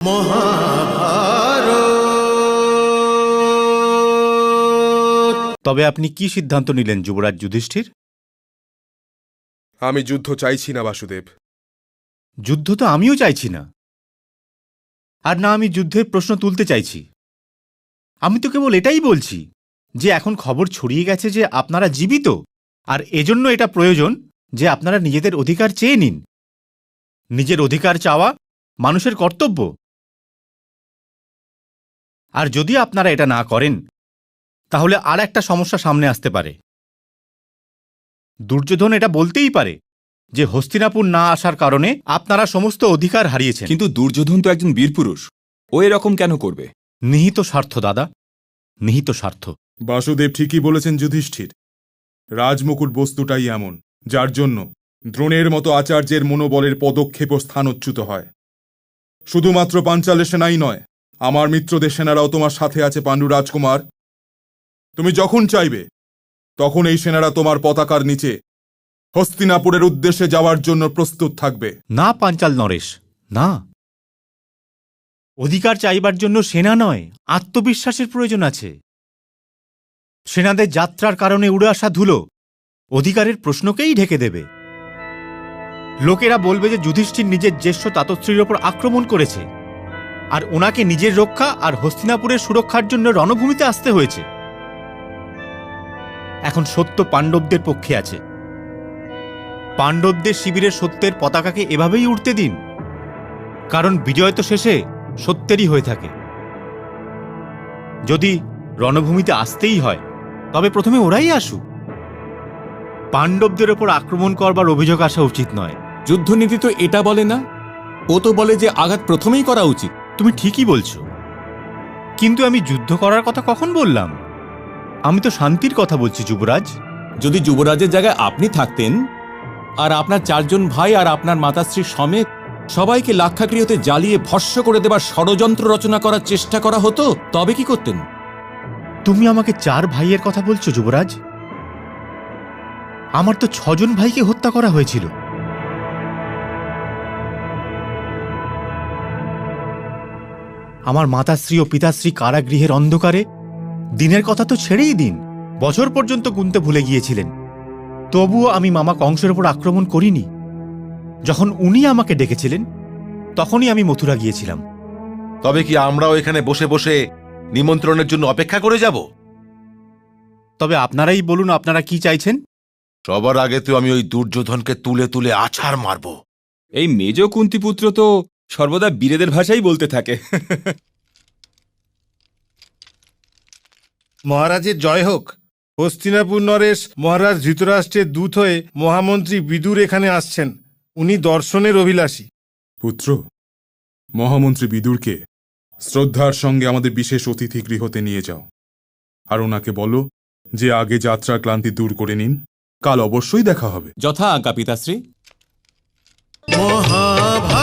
তবে আপনি কি সিদ্ধান্ত নিলেন যুবরাজ যুধিষ্ঠির? আমি যুদ্ধ চাইছি না বাসুদেব। যুদ্ধ তো আমিও চাইছি না, আর না আমি যুদ্ধের প্রশ্ন তুলতে চাইছি। আমি তো কেবল এটাই বলছি যে এখন খবর ছড়িয়ে গেছে যে আপনারা জীবিত, আর এজন্য এটা প্রয়োজন যে আপনারা নিজেদের অধিকার চেয়ে নিন। নিজের অধিকার চাওয়া মানুষের কর্তব্য। আর যদি আপনারা এটা না করেন তাহলে আর একটা সমস্যা সামনে আসতে পারে। দুর্যোধন এটা বলতেই পারে যে হস্তিনাপুর না আসার কারণে আপনারা সমস্ত অধিকার হারিয়েছেন। কিন্তু দুর্যোধন তো একজন বীরপুরুষ, ও এরকম কেন করবে? নিহিত স্বার্থ দাদা, নিহিত স্বার্থ। বাসুদেব ঠিকই বলেছেন যুধিষ্ঠির। রাজমুকুট বস্তুটাই এমন যার জন্য দ্রোণের মতো আচার্যের মনোবলের পদক্ষেপ স্থানচ্যুত হয়। শুধুমাত্র পাঞ্চালের সেনাই নয়, আমার মিত্রদের সেনারাও তোমার সাথে আছে পাণ্ডু রাজকুমার। তুমি যখন চাইবে তখন এই সেনারা তোমার পতাকার নিচে হস্তিনাপুরের উদ্দেশ্যে যাওয়ার জন্য প্রস্তুত থাকবে। না পাঞ্চাল নরেশ, না। অধিকার চাইবার জন্য সেনা নয়, আত্মবিশ্বাসের প্রয়োজন আছে। সেনাদের যাত্রার কারণে উড়ে আসা ধুলো অধিকারের প্রশ্নকেই ঢেকে দেবে। লোকেরা বলবে যে যুধিষ্ঠির নিজের জ্যেষ্ঠ তাতশ্রীর ওপর আক্রমণ করেছে, আর ওনাকে নিজের রক্ষা আর হস্তিনাপুরের সুরক্ষার জন্য রণভূমিতে আসতে হয়েছে। এখন সত্য পাণ্ডবদের পক্ষে আছে। পাণ্ডবদের শিবিরের সত্যের পতাকাকে এভাবেই উঠতে দিন, কারণ বিজয় তো শেষে সত্যেরই হয়ে থাকে। যদি রণভূমিতে আসতেই হয় তবে প্রথমে ওরাই আসুক। পাণ্ডবদের ওপর আক্রমণ করবার অভিযোগ আসা উচিত নয়। যুদ্ধনীতি তো এটা বলে না, ও তো বলে যে আঘাত প্রথমেই করা উচিত। তুমি ঠিকই বলছো, কিন্তু আমি যুদ্ধ করার কথা কখন বললাম? আমি তো শান্তির কথা বলছি যুবরাজ। যদি যুবরাজের জায়গায় আপনি থাকতেন আর আপনার 4 জন ভাই আর আপনার মাতাশ্রী সমেত সবাইকে লাক্ষাগৃহতে জ্বালিয়ে ভস্ম করে দেবার ষড়যন্ত্র রচনা করার চেষ্টা করা হতো, তবে কি করতেন? তুমি আমাকে 4 ভাইয়ের কথা বলছো যুবরাজ? আমার তো 6 জন ভাইকে হত্যা করা হয়েছিল। আমার মাতাশ্রী ও পিতাশ্রী কারাগৃহের অন্ধকারে, দিনের কথা তো ছেড়েই দিন, বছর পর্যন্ত গুনতে ভুলে গিয়েছিলেন। তবুও আমি মামা কংসের উপর আক্রমণ করিনি। যখন উনি আমাকে ডেকেছিলেন তখনই আমি মথুরা গিয়েছিলাম। তবে কি আমরাও এখানে বসে বসে নিমন্ত্রণের জন্য অপেক্ষা করে যাব? তবে আপনারাই বলুন আপনারা কি চাইছেন? সবার আগে তো আমি ওই দুর্যোধনকে তুলে তুলে আছাড় মারব। এই মেজ কুন্তিপুত্র তো সর্বদা বীরেদের ভাষাই বলতে থাকে। মহারাজের জয় হোক। হস্তিনাপুর নরেশ মহারাজ ধৃতরাষ্ট্রের দূত হয়ে মহামন্ত্রী বিদুর এখানে আসছেন। উনি দর্শনের অভিলাষী। পুত্র, মহামন্ত্রী বিদুরকে শ্রদ্ধার সঙ্গে আমাদের বিশেষ অতিথি গৃহতে নিয়ে যাও, আর ওনাকে বলো যে আগে যাত্রার ক্লান্তি দূর করে নিন। কাল অবশ্যই দেখা হবে। যথা আজ্ঞা পিতাশ্রী। মহাভারত।